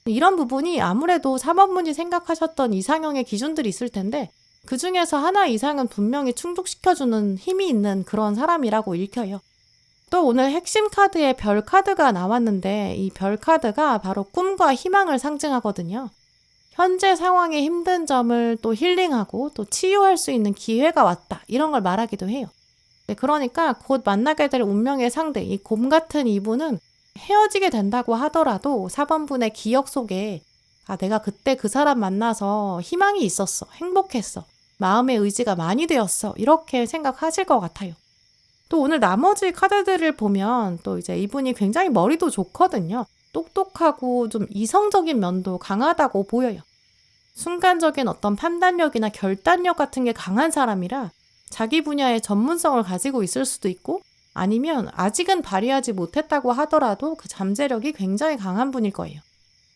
S1: 이런 부분이 아무래도 4번분이 생각하셨던 이상형의 기준들이 있을 텐데 그 중에서 하나 이상은 분명히 충족시켜주는 힘이 있는 그런 사람이라고 읽혀요. 또 오늘 핵심 카드에 별 카드가 나왔는데 이 별 카드가 바로 꿈과 희망을 상징하거든요. 현재 상황의 힘든 점을 또 힐링하고 또 치유할 수 있는 기회가 왔다. 이런 걸 말하기도 해요. 네, 그러니까 곧 만나게 될 운명의 상대, 이 곰 같은 이분은 헤어지게 된다고 하더라도 4번분의 기억 속에 아, 내가 그때 그 사람 만나서 희망이 있었어. 행복했어. 마음의 의지가 많이 되었어. 이렇게 생각하실 것 같아요. 또 오늘 나머지 카드들을 보면 또 이제 이분이 굉장히 머리도 좋거든요. 똑똑하고 좀 이성적인 면도 강하다고 보여요. 순간적인 어떤 판단력이나 결단력 같은 게 강한 사람이라 자기 분야의 전문성을 가지고 있을 수도 있고 아니면 아직은 발휘하지 못했다고 하더라도 그 잠재력이 굉장히 강한 분일 거예요.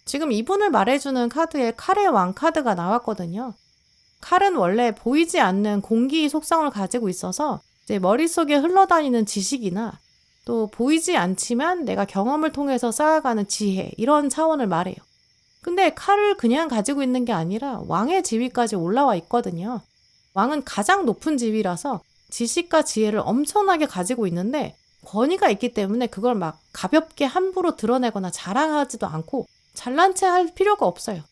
S1: 지금 이분을 말해주는 카드에 칼의 왕 카드가 나왔거든요. 칼은 원래 보이지 않는 공기 속성을 가지고 있어서 이제 머릿속에 흘러다니는 지식이나 또 보이지 않지만 내가 경험을 통해서 쌓아가는 지혜 이런 차원을 말해요. 근데 칼을 그냥 가지고 있는 게 아니라 왕의 지위까지 올라와 있거든요. 왕은 가장 높은 지위라서 지식과 지혜를 엄청나게 가지고 있는데 권위가 있기 때문에 그걸 막 가볍게 함부로 드러내거나 자랑하지도 않고 잘난 체 할 필요가 없어요.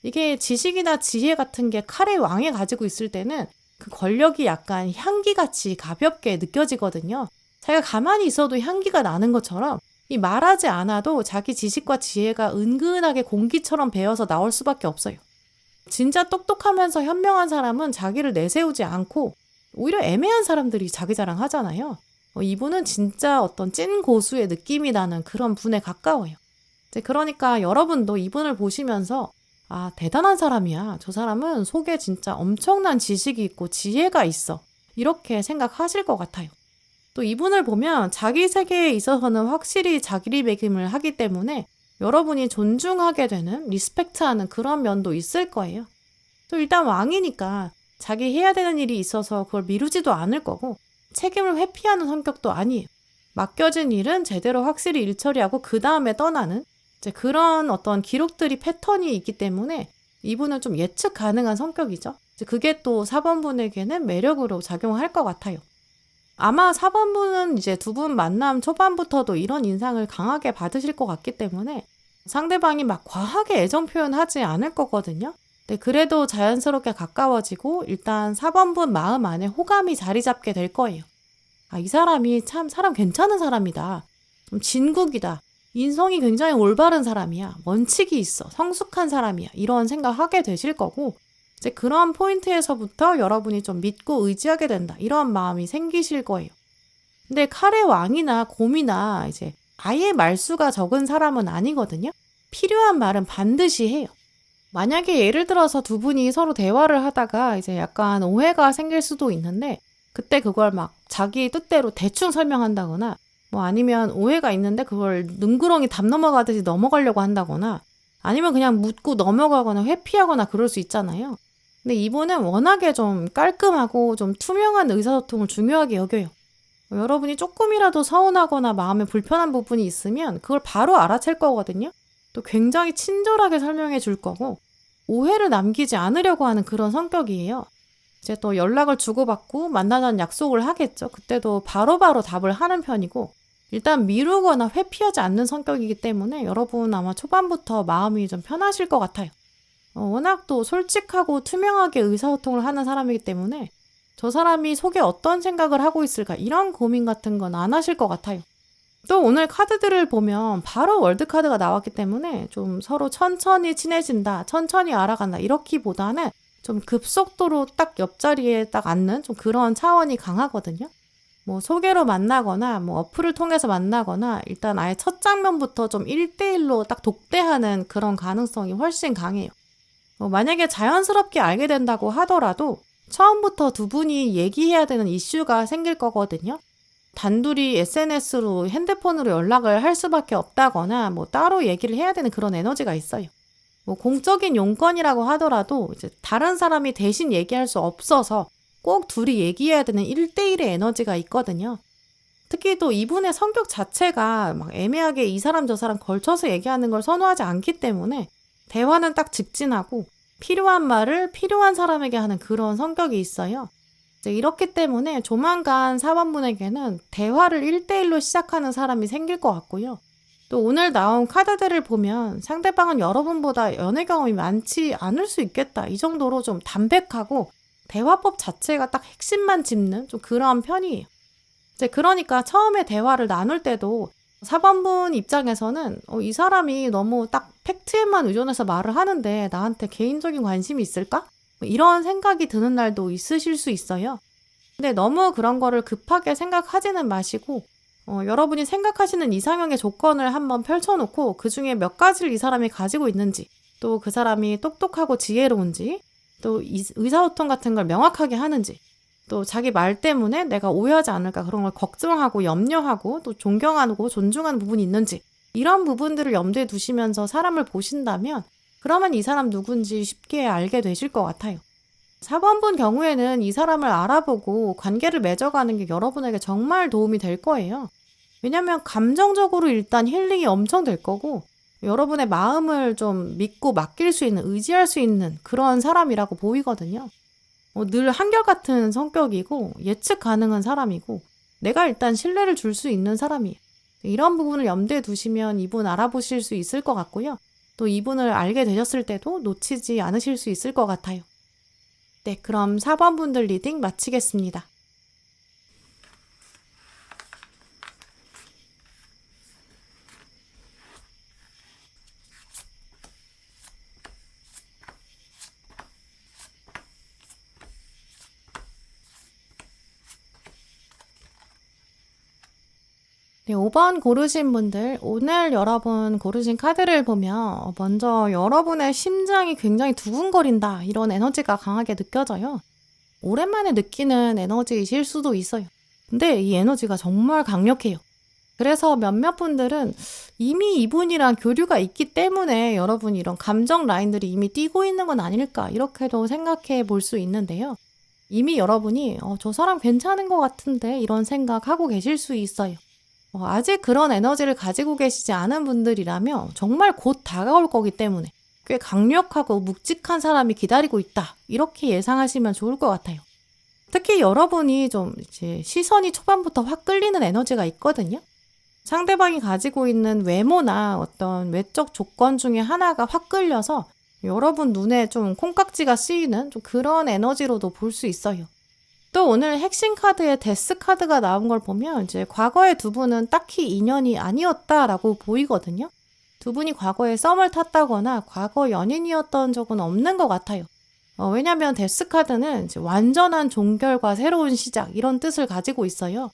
S1: 이게 지식이나 지혜 같은 게 칼의 왕이 가지고 있을 때는 그 권력이 약간 향기같이 가볍게 느껴지거든요. 자기가 가만히 있어도 향기가 나는 것처럼 이 말하지 않아도 자기 지식과 지혜가 은근하게 공기처럼 배어서 나올 수밖에 없어요. 진짜 똑똑하면서 현명한 사람은 자기를 내세우지 않고 오히려 애매한 사람들이 자기 자랑하잖아요. 이분은 진짜 어떤 찐 고수의 느낌이 나는 그런 분에 가까워요. 그러니까 여러분도 이분을 보시면서 아, 대단한 사람이야. 저 사람은 속에 진짜 엄청난 지식이 있고 지혜가 있어. 이렇게 생각하실 것 같아요. 또 이분을 보면 자기 세계에 있어서는 확실히 자기리매김을 하기 때문에 여러분이 존중하게 되는, 리스펙트하는 그런 면도 있을 거예요. 또 일단 왕이니까 자기 해야 되는 일이 있어서 그걸 미루지도 않을 거고 책임을 회피하는 성격도 아니에요. 맡겨진 일은 제대로 확실히 일 처리하고 그 다음에 떠나는 이제 그런 어떤 기록들이 패턴이 있기 때문에 이분은 좀 예측 가능한 성격이죠. 이제 그게 또 4번분에게는 매력으로 작용할 것 같아요. 아마 4번분은 이제 두 분 만남 초반부터도 이런 인상을 강하게 받으실 것 같기 때문에 상대방이 막 과하게 애정 표현하지 않을 거거든요. 근데 그래도 자연스럽게 가까워지고 일단 4번분 마음 안에 호감이 자리 잡게 될 거예요. 아, 이 사람이 참 사람 괜찮은 사람이다. 좀 진국이다. 인성이 굉장히 올바른 사람이야. 원칙이 있어. 성숙한 사람이야. 이런 생각하게 되실 거고 이제 그런 포인트에서부터 여러분이 좀 믿고 의지하게 된다. 이런 마음이 생기실 거예요. 근데 칼의 왕이나 곰이나 이제 아예 말수가 적은 사람은 아니거든요. 필요한 말은 반드시 해요. 만약에 예를 들어서 두 분이 서로 대화를 하다가 이제 약간 오해가 생길 수도 있는데 그때 그걸 막 자기 뜻대로 대충 설명한다거나 뭐 아니면 오해가 있는데 그걸 능구렁이 담 넘어가듯이 넘어가려고 한다거나 아니면 그냥 묻고 넘어가거나 회피하거나 그럴 수 있잖아요. 근데 이분은 워낙에 좀 깔끔하고 좀 투명한 의사소통을 중요하게 여겨요. 여러분이 조금이라도 서운하거나 마음에 불편한 부분이 있으면 그걸 바로 알아챌 거거든요. 또 굉장히 친절하게 설명해 줄 거고 오해를 남기지 않으려고 하는 그런 성격이에요. 이제 또 연락을 주고받고 만나자는 약속을 하겠죠. 그때도 바로바로 답을 하는 편이고 일단 미루거나 회피하지 않는 성격이기 때문에 여러분 아마 초반부터 마음이 좀 편하실 것 같아요. 워낙 또 솔직하고 투명하게 의사소통을 하는 사람이기 때문에 저 사람이 속에 어떤 생각을 하고 있을까 이런 고민 같은 건 안 하실 것 같아요. 또 오늘 카드들을 보면 바로 월드카드가 나왔기 때문에 좀 서로 천천히 친해진다, 천천히 알아간다 이렇기보다는 좀 급속도로 딱 옆자리에 딱 앉는 좀 그런 차원이 강하거든요. 뭐 소개로 만나거나 뭐 어플을 통해서 만나거나 일단 아예 첫 장면부터 좀 1대1로 딱 독대하는 그런 가능성이 훨씬 강해요. 만약에 자연스럽게 알게 된다고 하더라도 처음부터 두 분이 얘기해야 되는 이슈가 생길 거거든요. 단둘이 SNS로 핸드폰으로 연락을 할 수밖에 없다거나 뭐 따로 얘기를 해야 되는 그런 에너지가 있어요. 뭐 공적인 용건이라고 하더라도 이제 다른 사람이 대신 얘기할 수 없어서 꼭 둘이 얘기해야 되는 1대1의 에너지가 있거든요. 특히 또 이분의 성격 자체가 막 애매하게 이 사람 저 사람 걸쳐서 얘기하는 걸 선호하지 않기 때문에 대화는 딱 직진하고 필요한 말을 필요한 사람에게 하는 그런 성격이 있어요. 이제 이렇기 때문에 조만간 4번분에게는 대화를 1대1로 시작하는 사람이 생길 것 같고요. 또 오늘 나온 카드들을 보면 상대방은 여러분보다 연애 경험이 많지 않을 수 있겠다. 이 정도로 좀 담백하고 대화법 자체가 딱 핵심만 짚는 좀 그런 편이에요. 이제 그러니까 처음에 대화를 나눌 때도 4번분 입장에서는 이 사람이 너무 딱 팩트에만 의존해서 말을 하는데 나한테 개인적인 관심이 있을까? 뭐 이런 생각이 드는 날도 있으실 수 있어요. 근데 너무 그런 거를 급하게 생각하지는 마시고 여러분이 생각하시는 이상형의 조건을 한번 펼쳐놓고 그중에 몇 가지를 이 사람이 가지고 있는지, 또 그 사람이 똑똑하고 지혜로운지, 또 의사소통 같은 걸 명확하게 하는지, 또 자기 말 때문에 내가 오해하지 않을까 그런 걸 걱정하고 염려하고 또 존경하고 존중하는 부분이 있는지, 이런 부분들을 염두에 두시면서 사람을 보신다면 그러면 이 사람 누군지 쉽게 알게 되실 것 같아요. 4번분 경우에는 이 사람을 알아보고 관계를 맺어가는 게 여러분에게 정말 도움이 될 거예요. 왜냐면 감정적으로 일단 힐링이 엄청 될 거고 여러분의 마음을 좀 믿고 맡길 수 있는, 의지할 수 있는 그런 사람이라고 보이거든요. 늘 한결같은 성격이고 예측 가능한 사람이고 내가 일단 신뢰를 줄 수 있는 사람이에요. 이런 부분을 염두에 두시면 이분 알아보실 수 있을 것 같고요. 또 이분을 알게 되셨을 때도 놓치지 않으실 수 있을 것 같아요. 네, 그럼 4번 분들 리딩 마치겠습니다. 네, 5번 고르신 분들, 오늘 여러분 고르신 카드를 보면 먼저 여러분의 심장이 굉장히 두근거린다, 이런 에너지가 강하게 느껴져요. 오랜만에 느끼는 에너지이실 수도 있어요. 근데 이 에너지가 정말 강력해요. 그래서 몇몇 분들은 이미 이분이랑 교류가 있기 때문에 여러분이 이런 감정 라인들이 이미 띄고 있는 건 아닐까, 이렇게도 생각해 볼 수 있는데요. 이미 여러분이 저 사람 괜찮은 것 같은데 이런 생각하고 계실 수 있어요. 아직 그런 에너지를 가지고 계시지 않은 분들이라면 정말 곧 다가올 거기 때문에 꽤 강력하고 묵직한 사람이 기다리고 있다, 이렇게 예상하시면 좋을 것 같아요. 특히 여러분이 좀 이제 시선이 초반부터 확 끌리는 에너지가 있거든요. 상대방이 가지고 있는 외모나 어떤 외적 조건 중에 하나가 확 끌려서 여러분 눈에 좀 콩깍지가 쓰이는 좀 그런 에너지로도 볼 수 있어요. 또 오늘 핵심 카드에 데스 카드가 나온 걸 보면 이제 과거의 두 분은 딱히 인연이 아니었다라고 보이거든요. 두 분이 과거에 썸을 탔다거나 과거 연인이었던 적은 없는 것 같아요. 왜냐면 데스 카드는 이제 완전한 종결과 새로운 시작, 이런 뜻을 가지고 있어요.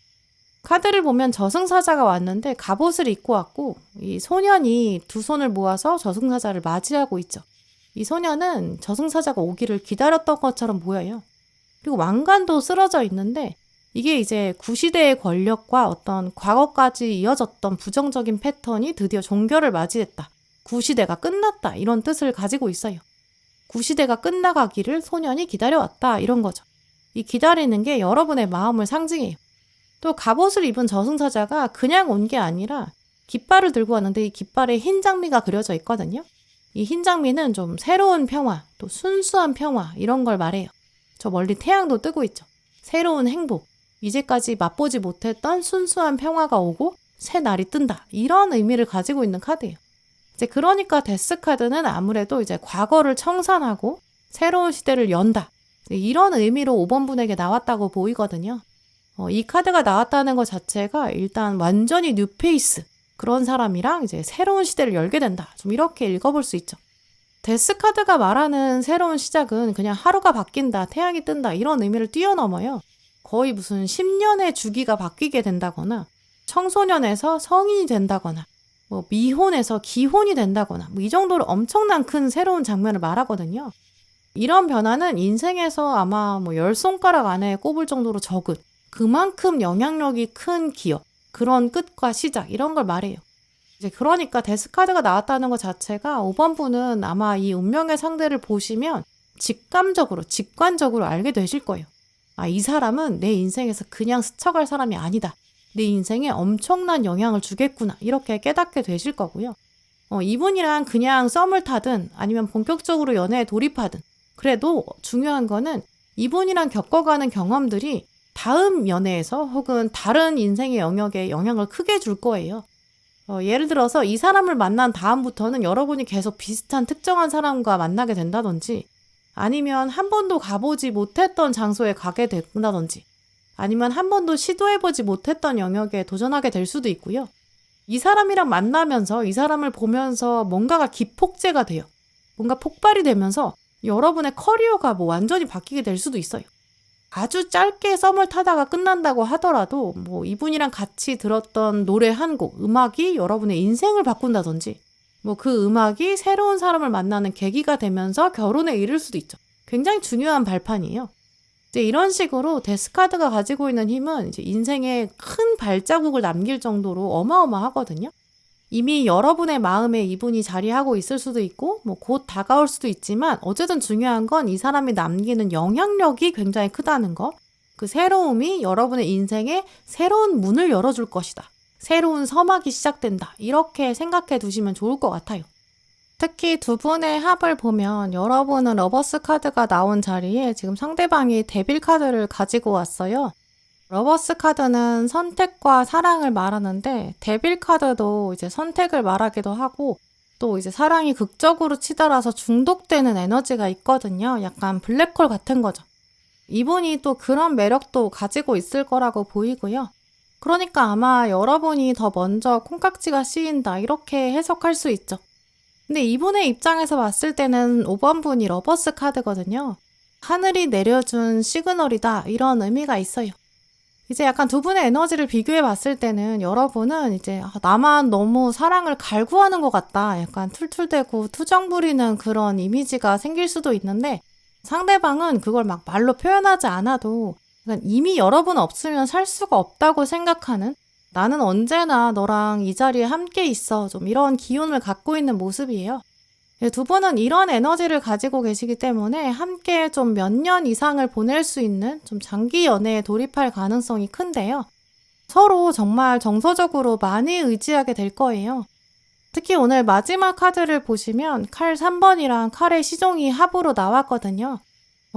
S1: 카드를 보면 저승사자가 왔는데 갑옷을 입고 왔고 이 소년이 두 손을 모아서 저승사자를 맞이하고 있죠. 이 소년은 저승사자가 오기를 기다렸던 것처럼 보여요. 그리고 왕관도 쓰러져 있는데 이게 이제 구시대의 권력과 어떤 과거까지 이어졌던 부정적인 패턴이 드디어 종결을 맞이했다, 구시대가 끝났다, 이런 뜻을 가지고 있어요. 구시대가 끝나가기를 소년이 기다려왔다, 이런 거죠. 이 기다리는 게 여러분의 마음을 상징해요. 또 갑옷을 입은 저승사자가 그냥 온 게 아니라 깃발을 들고 왔는데 이 깃발에 흰 장미가 그려져 있거든요. 이 흰 장미는 좀 새로운 평화, 또 순수한 평화, 이런 걸 말해요. 저 멀리 태양도 뜨고 있죠. 새로운 행복, 이제까지 맛보지 못했던 순수한 평화가 오고 새 날이 뜬다, 이런 의미를 가지고 있는 카드예요. 이제 그러니까 데스 카드는 아무래도 이제 과거를 청산하고 새로운 시대를 연다, 이런 의미로 5번 분에게 나왔다고 보이거든요. 이 카드가 나왔다는 것 자체가 일단 완전히 뉴페이스, 그런 사람이랑 이제 새로운 시대를 열게 된다, 좀 이렇게 읽어볼 수 있죠. 데스 카드가 말하는 새로운 시작은 그냥 하루가 바뀐다, 태양이 뜬다, 이런 의미를 뛰어넘어요. 거의 무슨 10년의 주기가 바뀌게 된다거나 청소년에서 성인이 된다거나 미혼에서 기혼이 된다거나 이 정도로 엄청난 큰 새로운 장면을 말하거든요. 이런 변화는 인생에서 아마 10손가락 안에 꼽을 정도로 적은, 그만큼 영향력이 큰 기업, 그런 끝과 시작, 이런 걸 말해요. 이제 그러니까 데스 카드가 나왔다는 것 자체가 5번 분은 아마 이 운명의 상대를 보시면 직관적으로 알게 되실 거예요. 이 사람은 내 인생에서 그냥 스쳐갈 사람이 아니다, 내 인생에 엄청난 영향을 주겠구나, 이렇게 깨닫게 되실 거고요. 이분이랑 그냥 썸을 타든 아니면 본격적으로 연애에 돌입하든, 그래도 중요한 거는 이분이랑 겪어가는 경험들이 다음 연애에서 혹은 다른 인생의 영역에 영향을 크게 줄 거예요. 예를 들어서 이 사람을 만난 다음부터는 여러분이 계속 비슷한 특정한 사람과 만나게 된다든지, 아니면 한 번도 가보지 못했던 장소에 가게 된다든지, 아니면 한 번도 시도해보지 못했던 영역에 도전하게 될 수도 있고요. 이 사람이랑 만나면서 이 사람을 보면서 뭔가가 기폭제가 돼요. 뭔가 폭발이 되면서 여러분의 커리어가 뭐 완전히 바뀌게 될 수도 있어요. 아주 짧게 썸을 타다가 끝난다고 하더라도 뭐 이분이랑 같이 들었던 노래 한 곡, 음악이 여러분의 인생을 바꾼다든지 뭐 그 음악이 새로운 사람을 만나는 계기가 되면서 결혼에 이를 수도 있죠. 굉장히 중요한 발판이에요. 이제 이런 식으로 데스카드가 가지고 있는 힘은 이제 인생에 큰 발자국을 남길 정도로 어마어마하거든요. 이미 여러분의 마음에 이분이 자리하고 있을 수도 있고 뭐 곧 다가올 수도 있지만 어쨌든 중요한 건 이 사람이 남기는 영향력이 굉장히 크다는 거. 그 새로움이 여러분의 인생에 새로운 문을 열어줄 것이다. 새로운 서막이 시작된다. 이렇게 생각해 두시면 좋을 것 같아요. 특히 두 분의 합을 보면 여러분은 러버스 카드가 나온 자리에 지금 상대방이 데빌 카드를 가지고 왔어요. 러버스 카드는 선택과 사랑을 말하는데 데빌 카드도 이제 선택을 말하기도 하고 또 이제 사랑이 극적으로 치달아서 중독되는 에너지가 있거든요. 약간 블랙홀 같은 거죠. 이분이 또 그런 매력도 가지고 있을 거라고 보이고요. 그러니까 아마 여러분이 더 먼저 콩깍지가 씌인다 이렇게 해석할 수 있죠. 근데 이분의 입장에서 봤을 때는 5번 분이 러버스 카드거든요. 하늘이 내려준 시그널이다 이런 의미가 있어요. 이제 약간 두 분의 에너지를 비교해 봤을 때는 여러분은 이제 나만 너무 사랑을 갈구하는 것 같다. 약간 툴툴대고 투정 부리는 그런 이미지가 생길 수도 있는데 상대방은 그걸 막 말로 표현하지 않아도 약간 이미 여러분 없으면 살 수가 없다고 생각하는 나는 언제나 너랑 이 자리에 함께 있어. 좀 이런 기운을 갖고 있는 모습이에요. 두 분은 이런 에너지를 가지고 계시기 때문에 함께 좀 몇 년 이상을 보낼 수 있는 좀 장기 연애에 돌입할 가능성이 큰데요. 서로 정말 정서적으로 많이 의지하게 될 거예요. 특히 오늘 마지막 카드를 보시면 칼 3번이랑 칼의 시종이 합으로 나왔거든요.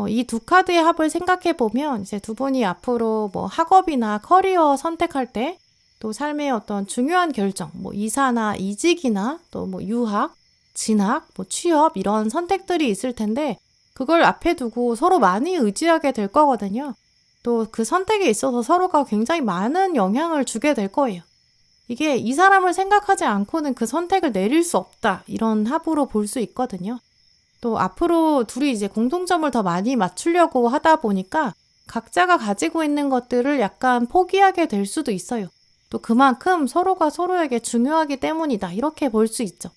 S1: 이 두 카드의 합을 생각해 보면 이제 두 분이 앞으로 뭐 학업이나 커리어 선택할 때 또 삶의 어떤 중요한 결정, 뭐 이사나 이직이나 또 뭐 유학, 진학, 뭐 취업 이런 선택들이 있을 텐데 그걸 앞에 두고 서로 많이 의지하게 될 거거든요. 또 그 선택에 있어서 서로가 굉장히 많은 영향을 주게 될 거예요. 이게 이 사람을 생각하지 않고는 그 선택을 내릴 수 없다 이런 합으로 볼 수 있거든요. 또 앞으로 둘이 이제 공통점을 더 많이 맞추려고 하다 보니까 각자가 가지고 있는 것들을 약간 포기하게 될 수도 있어요. 또 그만큼 서로가 서로에게 중요하기 때문이다 이렇게 볼 수 있죠.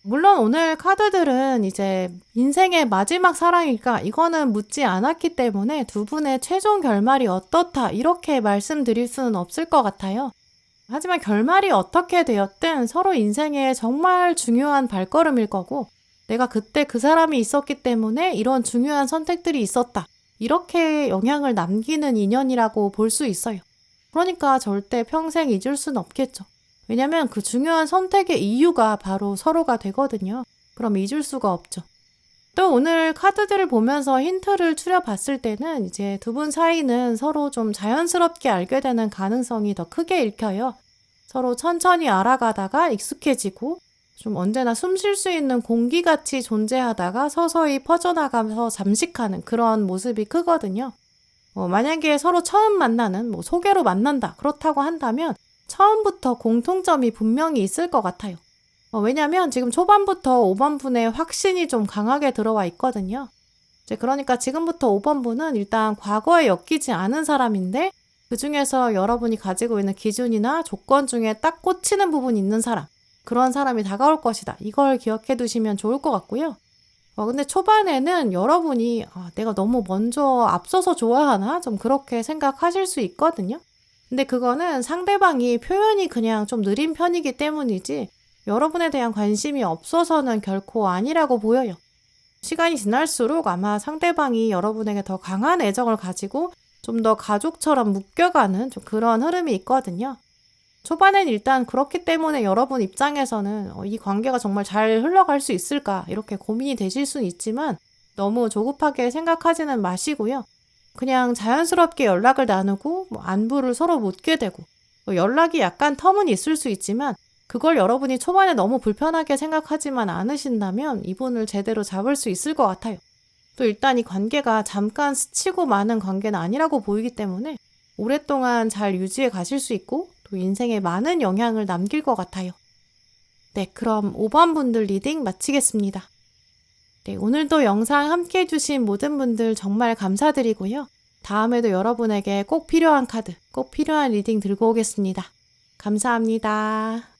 S1: 물론 오늘 카드들은 이제 인생의 마지막 사랑일까 이거는 묻지 않았기 때문에 두 분의 최종 결말이 어떻다 이렇게 말씀드릴 수는 없을 것 같아요. 하지만 결말이 어떻게 되었든 서로 인생에 정말 중요한 발걸음일 거고 내가 그때 그 사람이 있었기 때문에 이런 중요한 선택들이 있었다. 이렇게 영향을 남기는 인연이라고 볼 수 있어요. 그러니까 절대 평생 잊을 수는 없겠죠. 왜냐면 그 중요한 선택의 이유가 바로 서로가 되거든요. 그럼 잊을 수가 없죠. 또 오늘 카드들을 보면서 힌트를 추려봤을 때는 이제 두 분 사이는 서로 좀 자연스럽게 알게 되는 가능성이 더 크게 읽혀요. 서로 천천히 알아가다가 익숙해지고 좀 언제나 숨 쉴 수 있는 공기같이 존재하다가 서서히 퍼져나가면서 잠식하는 그런 모습이 크거든요. 만약에 서로 처음 만나는 소개로 만난다 그렇다고 한다면 처음부터 공통점이 분명히 있을 것 같아요. 왜냐면 지금 초반부터 5번 분의 확신이 좀 강하게 들어와 있거든요. 이제 그러니까 지금부터 5번 분은 일단 과거에 엮이지 않은 사람인데 그 중에서 여러분이 가지고 있는 기준이나 조건 중에 딱 꽂히는 부분이 있는 사람, 그런 사람이 다가올 것이다. 이걸 기억해 두시면 좋을 것 같고요. 근데 초반에는 여러분이 내가 너무 먼저 앞서서 좋아하나? 좀 그렇게 생각하실 수 있거든요. 근데 그거는 상대방이 표현이 그냥 좀 느린 편이기 때문이지 여러분에 대한 관심이 없어서는 결코 아니라고 보여요. 시간이 지날수록 아마 상대방이 여러분에게 더 강한 애정을 가지고 좀 더 가족처럼 묶여가는 좀 그런 흐름이 있거든요. 초반엔 일단 그렇기 때문에 여러분 입장에서는 이 관계가 정말 잘 흘러갈 수 있을까 이렇게 고민이 되실 수는 있지만 너무 조급하게 생각하지는 마시고요. 그냥 자연스럽게 연락을 나누고 안부를 서로 묻게 되고 연락이 약간 텀은 있을 수 있지만 그걸 여러분이 초반에 너무 불편하게 생각하지만 않으신다면 이분을 제대로 잡을 수 있을 것 같아요. 또 일단 이 관계가 잠깐 스치고 마는 관계는 아니라고 보이기 때문에 오랫동안 잘 유지해 가실 수 있고 또 인생에 많은 영향을 남길 것 같아요. 네, 그럼 5번 분들 리딩 마치겠습니다. 네, 오늘도 영상 함께 해주신 모든 분들 정말 감사드리고요. 다음에도 여러분에게 꼭 필요한 카드, 꼭 필요한 리딩 들고 오겠습니다. 감사합니다.